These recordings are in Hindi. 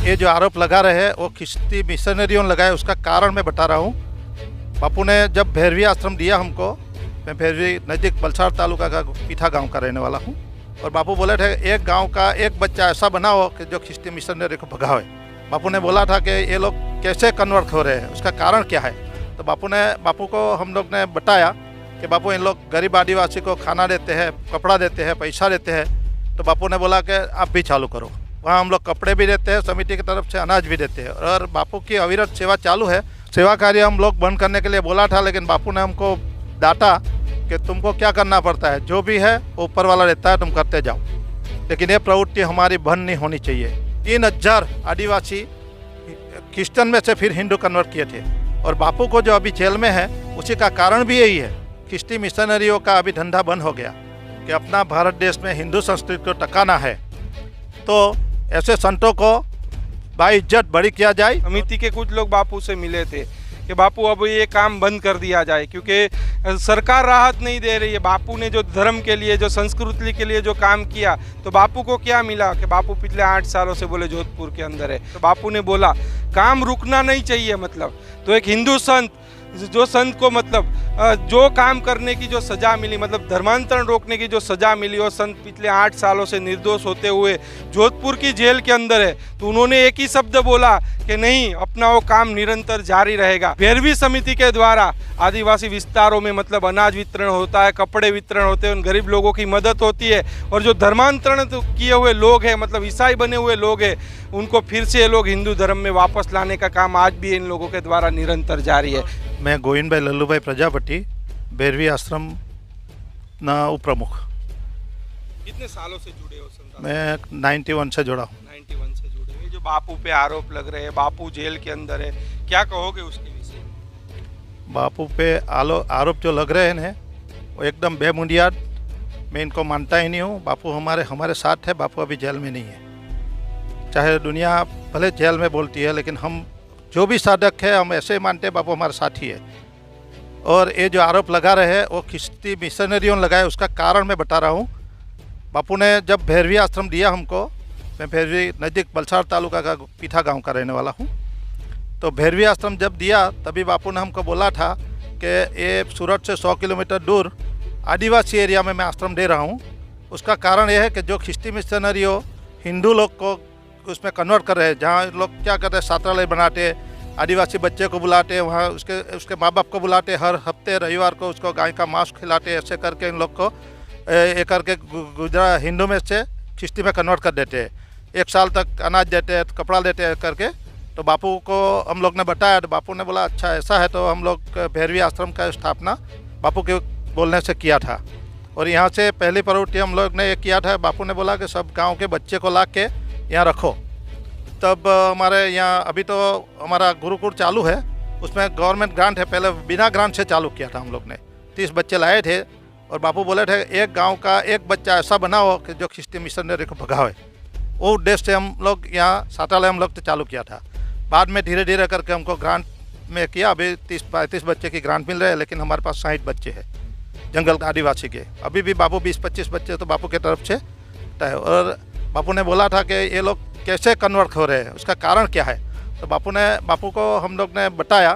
ये जो आरोप लगा रहे हैं वो खिश्ती मिशनरियों ने लगाए, उसका कारण मैं बता रहा हूँ। बापू ने जब भैरवी आश्रम दिया हमको, मैं भैरवी नज़दीक बलसाड़ तालुका का पीठा गांव का रहने वाला हूँ, और बापू बोले थे एक गांव का एक बच्चा ऐसा बनाओ कि जो खिश्ती मिशनरी को भगावे। बापू ने बोला था कि ये लोग कैसे कन्वर्ट हो रहे हैं, उसका कारण क्या है। तो बापू को हम लोग ने बताया कि बापू इन लोग गरीब आदिवासी को खाना देते हैं, कपड़ा देते हैं, पैसा देते हैं। तो बापू ने बोला कि आप भी चालू करो। वहाँ हम लोग कपड़े भी देते हैं, समिति की तरफ से अनाज भी देते हैं, और बापू की अविरत सेवा चालू है। सेवा कार्य हम लोग बंद करने के लिए बोला था, लेकिन बापू ने हमको डांटा कि तुमको क्या करना पड़ता है, जो भी है वो ऊपर वाला रहता है, तुम करते जाओ, लेकिन ये प्रवृत्ति हमारी बंद नहीं होनी चाहिए। 3000 आदिवासी क्रिश्चियन में से फिर हिंदू कन्वर्ट किए थे, और बापू को जो अभी जेल में है उसी का कारण भी यही है। खिश्ती मिशनरियों का अभी धंधा बंद हो गया कि अपना भारत देश में हिंदू संस्कृति को टकाना है, तो ऐसे संतों को बाइज्जत बरी किया जाए। समिति के कुछ लोग बापू से मिले थे कि बापू अब ये काम बंद कर दिया जाए, क्योंकि सरकार राहत नहीं दे रही है। बापू ने जो धर्म के लिए, जो संस्कृति के लिए जो काम किया, तो बापू को क्या मिला कि बापू पिछले 8 सालों से बोले जोधपुर के अंदर है। तो बापू ने बोला काम रुकना नहीं चाहिए, मतलब तो एक हिंदू संत, जो संत को मतलब जो काम करने की जो सज़ा मिली, मतलब धर्मांतरण रोकने की जो सज़ा मिली, वो संत पिछले 8 सालों से निर्दोष होते हुए जोधपुर की जेल के अंदर है। तो उन्होंने एक ही शब्द बोला कि नहीं, अपना वो काम निरंतर जारी रहेगा। भैरवी समिति के द्वारा आदिवासी विस्तारों में मतलब अनाज वितरण होता है, कपड़े वितरण होते हैं, उन गरीब लोगों की मदद होती है, और जो धर्मांतरण किए हुए लोग हैं, मतलब ईसाई बने हुए लोग हैं, उनको फिर से ये लोग हिंदू धर्म में वापस लाने का काम आज भी इन लोगों के द्वारा निरंतर जारी है। मैं गोविंद भाई लल्लू भाई प्रजापति, भैरवी आश्रम ना उपप्रमुख। कितने सालों से जुड़े हो संत? मैं 91 से जुड़ा हूँ। 91 से जुड़े। ये जो बापू पे आरोप लग रहे हैं, बापू जेल के अंदर है, क्या कहोगे उसके विषय में? बापू पे आरोप जो लग रहे हैं वो एकदम बेबुनियाद, मैं इनको मानता ही नहीं हूँ। बापू हमारे साथ है, बापू अभी जेल में नहीं है। चाहे दुनिया भले जेल में बोलती है, लेकिन हम जो भी साधक है हम ऐसे मानते हैं बापू हमारे साथ ही है। और ये जो आरोप लगा रहे हैं वो खिश्ती मिशनरियों ने लगाए, उसका कारण मैं बता रहा हूँ। बापू ने जब भैरवी आश्रम दिया हमको, मैं भैरवी नज़दीक बलसाड़ तालुका का पीठा गांव का रहने वाला हूँ, तो भैरवी आश्रम जब दिया तभी बापू ने हमको बोला था कि ये सूरत से 100 किलोमीटर दूर आदिवासी एरिया में मैं आश्रम दे रहा हूँ। उसका कारण यह है कि जो खिश्ती मिशनरियों हिंदू लोग को उसमें कन्वर्ट कर रहे हैं, जहाँ लोग क्या करते हैं, छात्रालय बनाते, आदिवासी बच्चे को बुलाते, वहाँ उसके माँ बाप को बुलाते, हर हफ्ते रविवार को उसको गाय का मांस खिलाते, ऐसे करके इन लोग को एक करके गुजरा हिंदू में से खिश्ती में कन्वर्ट कर देते हैं। 1 साल तक अनाज देते हैं, कपड़ा देते हैं करके। तो बापू को हम लोग ने बताया, तो बापू ने बोला अच्छा ऐसा है, तो हम लोग भैरवी आश्रम का स्थापना बापू के बोलने से किया था। और यहाँ से पहली प्रवृत्ति हम लोग ने ये किया था, बापू ने बोला कि सब गाँव के बच्चे को ला के यहाँ रखो। तब हमारे यहाँ अभी तो हमारा गुरुकुल चालू है, उसमें गवर्नमेंट ग्रांट है, पहले बिना ग्रांट से चालू किया था हम लोग ने। 30 बच्चे लाए थे, और बापू बोले थे एक गांव का एक बच्चा ऐसा बनाओ कि जो खिश्ती मिशनरी को भगावे। वो उद्देश्य से हम लोग यहाँ छात्रालय हम लोग तो चालू किया था। बाद में धीरे धीरे करके हमको ग्रांट में किया, अभी 30-35 बच्चे की ग्रांट मिल रहे हैं, लेकिन हमारे पास 60 बच्चे हैं जंगल आदिवासी के। अभी भी बापू 20-25 बच्चे तो बापू की तरफ से है। और बापू ने बोला था कि ये लोग कैसे कन्वर्ट हो रहे हैं, उसका कारण क्या है। तो बापू को हम लोग ने बताया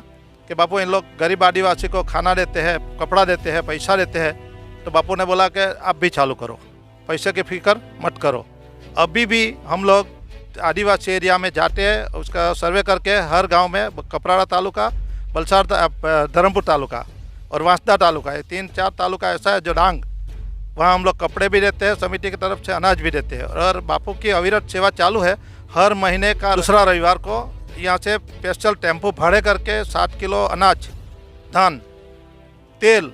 कि बापू इन लोग गरीब आदिवासी को खाना देते हैं, कपड़ा देते हैं, पैसा देते हैं। तो बापू ने बोला कि आप भी चालू करो, पैसे की फिक्र मत करो। अभी भी हम लोग आदिवासी एरिया में जाते हैं, उसका सर्वे करके हर गांव में कपराड़ा तालुका, बलसाड़ धर्मपुर तालुका और वांसदा तालुका, ये 3-4 तालुका ऐसा है जो डांग, वहाँ हम लोग कपड़े भी देते हैं, समिति की तरफ से अनाज भी देते हैं। और बापू की अविरत सेवा चालू है। हर महीने का दूसरा रविवार को यहाँ से स्पेशल टेम्पो भाड़े करके 7 किलो अनाज, धान, तेल,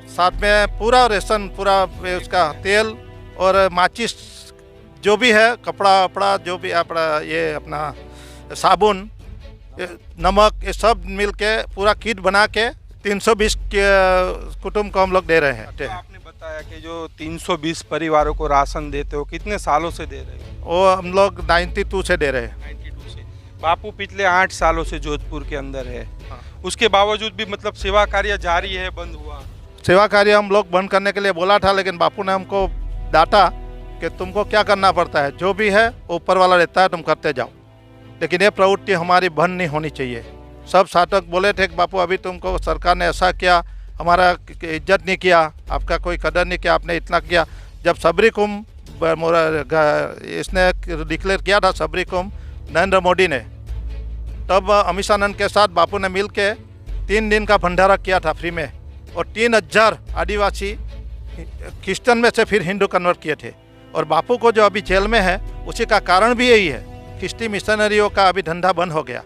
साथ में पूरा रेशन, पूरा उसका तेल और माचिस जो भी है, कपड़ा वपड़ा जो भी अपना साबुन, नमक, ये सब मिल के पूरा किट बना के 320 कुटुंब को हम लोग दे रहे हैं। तो आपने बताया कि जो 320 परिवारों को राशन देते हो, कितने सालों से दे रहे हो? वो हम लोग 92 से दे रहे हैं। 92 से। बापू पिछले 8 सालों से जोधपुर के अंदर है। हाँ। उसके बावजूद भी मतलब सेवा कार्य जारी है, बंद हुआ? सेवा कार्य हम लोग बंद करने के लिए बोला था, लेकिन बापू ने हमको डांटा कि तुमको क्या करना पड़ता है, जो भी है ऊपर वाला रहता है, तुम करते जाओ। लेकिन ये प्रवृत्ति हमारी बंद नहीं होनी चाहिए। सब साधक बोले थे कि बापू अभी तुमको सरकार ने ऐसा किया, हमारा इज्जत नहीं किया, आपका कोई कदर नहीं किया, आपने इतना किया। जब सबरी कुंभ इसने डिक्लेयर किया था, सबरी कुंभ नरेंद्र मोदी ने, तब अमीशानंद के साथ बापू ने मिल के 3 दिन का भंडारा किया था फ्री में, और 3000 आदिवासी क्रिश्चियन में से फिर हिंदू कन्वर्ट किए थे। और बापू को जो अभी जेल में है उसी का कारण भी यही है, क्रिश्चियन मिशनरियों का अभी धंधा बंद हो गया।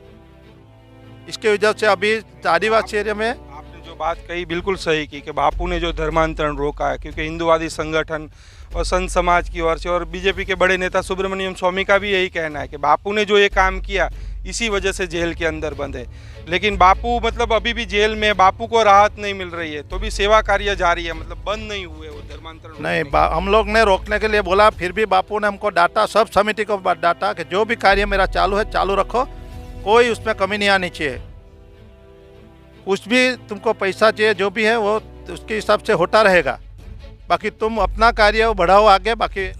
इसकी वजह से अभी आदिवासी एरिया में आपने जो बात कही बिल्कुल सही की कि बापू ने जो धर्मांतरण रोका है, क्योंकि हिंदुवादी संगठन और संत समाज की ओर से और बीजेपी के बड़े नेता सुब्रमण्यम स्वामी का भी यही कहना है कि बापू ने जो ये काम किया इसी वजह से जेल के अंदर बंद है। लेकिन बापू मतलब अभी भी जेल में, बापू को राहत नहीं मिल रही है, तो भी सेवा कार्य जारी है, मतलब बंद नहीं हुए वो धर्मांतरण नहीं। हम लोग ने रोकने के लिए बोला, फिर भी बापू ने हमको डांटा, सब समिति को डांटा कि जो भी कार्य मेरा चालू है चालू रखो, कोई उसमें कमी नहीं आनी चाहिए। कुछ भी तुमको पैसा चाहिए, जो भी है वो उसके हिसाब से होता रहेगा, बाकी तुम अपना कार्य बढ़ाओ आगे। बाकी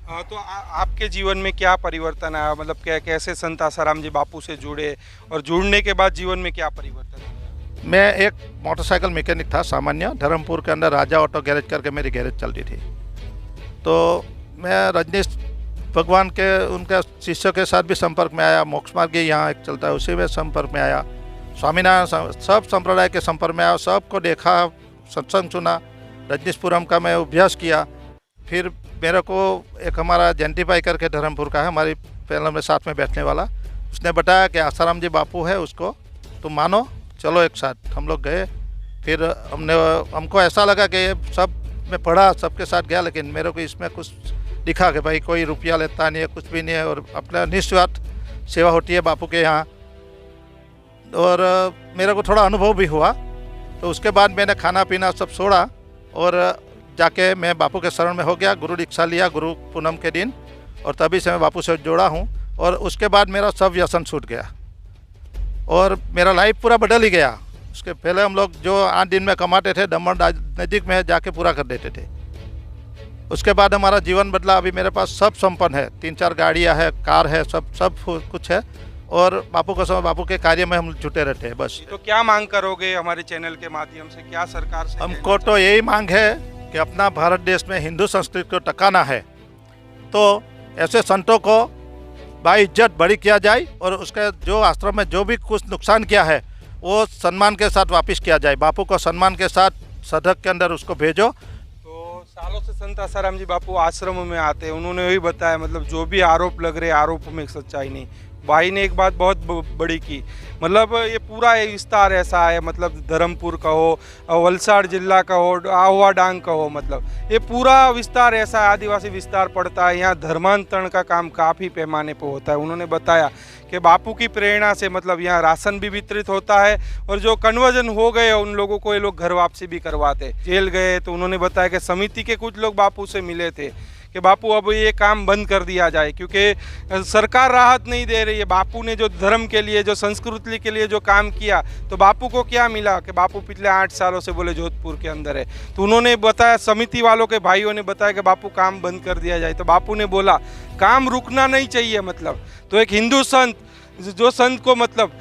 तो आपके जीवन में क्या परिवर्तन आया, मतलब क्या कैसे संत आसाराम जी बापू से जुड़े और जुड़ने के बाद जीवन में क्या परिवर्तन आया? मैं एक मोटरसाइकिल मैकेनिक था सामान्य, धर्मपुर के अंदर राजा ऑटो गैरेज करके मेरी गैरेज चलती थी। तो मैं रजनीश भगवान के उनके शिष्यों के साथ भी संपर्क में आया, मोक्ष मार्ग यहाँ एक चलता है उसी में संपर्क में आया, स्वामीनारायण सब संप्रदाय के संपर्क में आया, सबको देखा, सत्संग सुना, रजनीशपुरम का मैं अभ्यास किया। फिर मेरे को एक हमारा जयंती भाई करके धर्मपुर का है, हमारी पैनल में साथ में बैठने वाला, उसने बताया कि आसाराम जी बापू है, उसको तुम मानो, चलो एक साथ। हम लोग गए, फिर हमको ऐसा लगा कि ये सब मैं पढ़ा, सबके साथ गया, लेकिन मेरे को इसमें कुछ दिखा कि भाई कोई रुपया लेता नहीं है, कुछ भी नहीं है, और अपना निस्वार्थ सेवा होती है बापू के यहाँ। और मेरे को थोड़ा अनुभव भी हुआ। तो उसके बाद मैंने खाना पीना सब छोड़ा और जाके मैं बापू के शरण में हो गया, गुरु दीक्षा लिया गुरु पूनम के दिन, और तभी से मैं बापू से जुड़ा हूँ। और उसके बाद मेरा सब व्यसन छूट गया और मेरा लाइफ पूरा बदल ही गया। उसके पहले हम लोग जो 8 दिन में कमाते थे, दमन नज़दीक में जाके पूरा कर देते थे। उसके बाद हमारा जीवन बदला। अभी मेरे पास सब संपन्न है, 3-4 गाड़ियाँ है, कार है, सब कुछ है, और बापू के समय बापू के कार्य में हम जुटे रहते हैं बस। तो क्या मांग करोगे हमारे चैनल के माध्यम से, क्या सरकार से? हमको तो यही मांग है कि अपना भारत देश में हिंदू संस्कृति को टकाना है, तो ऐसे संतों को बाइज्जत बरी किया जाए, और उसके जो आश्रम में जो भी कुछ नुकसान किया है वो सम्मान के साथ वापस किया जाए। बापू को सम्मान के साथ सदक के अंदर उसको भेजो। तो सालों से संत आसाराम जी बापू आश्रम में आते हैं, उन्होंने वही बताया, मतलब जो भी आरोप लग रहे, आरोप में सच्चाई नहीं। भाई ने एक बात बहुत बड़ी की, मतलब ये पूरा विस्तार ऐसा है, मतलब धर्मपुर का हो, वलसाड़ जिला का हो, आहुआ डांग का हो, मतलब ये पूरा विस्तार ऐसा है, आदिवासी विस्तार पड़ता है। यहाँ धर्मांतरण का काम काफ़ी पैमाने पर होता है। उन्होंने बताया कि बापू की प्रेरणा से मतलब यहाँ राशन भी वितरित होता है, और जो कन्वर्जन हो गए उन लोगों को ये लोग घर वापसी भी करवाते। जेल गए तो उन्होंने बताया कि समिति के कुछ लोग बापू से मिले थे कि बापू अब ये काम बंद कर दिया जाए, क्योंकि सरकार राहत नहीं दे रही है। बापू ने जो धर्म के लिए, जो संस्कृति के लिए जो काम किया, तो बापू को क्या मिला कि बापू पिछले 8 सालों से बोले जोधपुर के अंदर है। तो उन्होंने बताया, समिति वालों के भाइयों ने बताया कि बापू काम बंद कर दिया जाए। तो बापू ने बोला काम रुकना नहीं चाहिए, मतलब तो एक हिंदू संत, जो संत को मतलब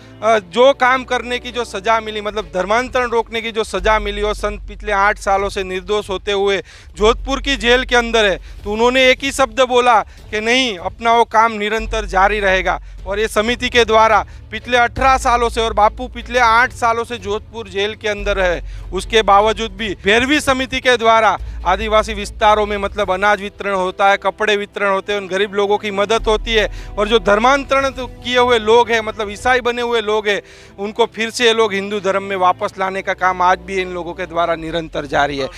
जो काम करने की जो सज़ा मिली, मतलब धर्मांतरण रोकने की जो सज़ा मिली, और संत पिछले 8 सालों से निर्दोष होते हुए जोधपुर की जेल के अंदर है, तो उन्होंने एक ही शब्द बोला कि नहीं, अपना वो काम निरंतर जारी रहेगा। और ये समिति के द्वारा पिछले 18 सालों से, और बापू पिछले 8 सालों से जोधपुर जेल के अंदर है, उसके बावजूद भी भैरवी समिति के द्वारा आदिवासी विस्तारों में मतलब अनाज वितरण होता है, कपड़े वितरण होते हैं, उन गरीब लोगों की मदद होती है। और जो धर्मांतरण किए हुए लोग हैं, मतलब ईसाई बने हुए लोग हैं, उनको फिर से ये लोग हिंदू धर्म में वापस लाने का काम आज भी इन लोगों के द्वारा निरंतर जारी है।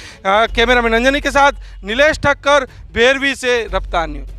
कैमरामैन अंजनी के साथ नीलेश ठक्कर, भैरवी से रफ्तार न्यूज़।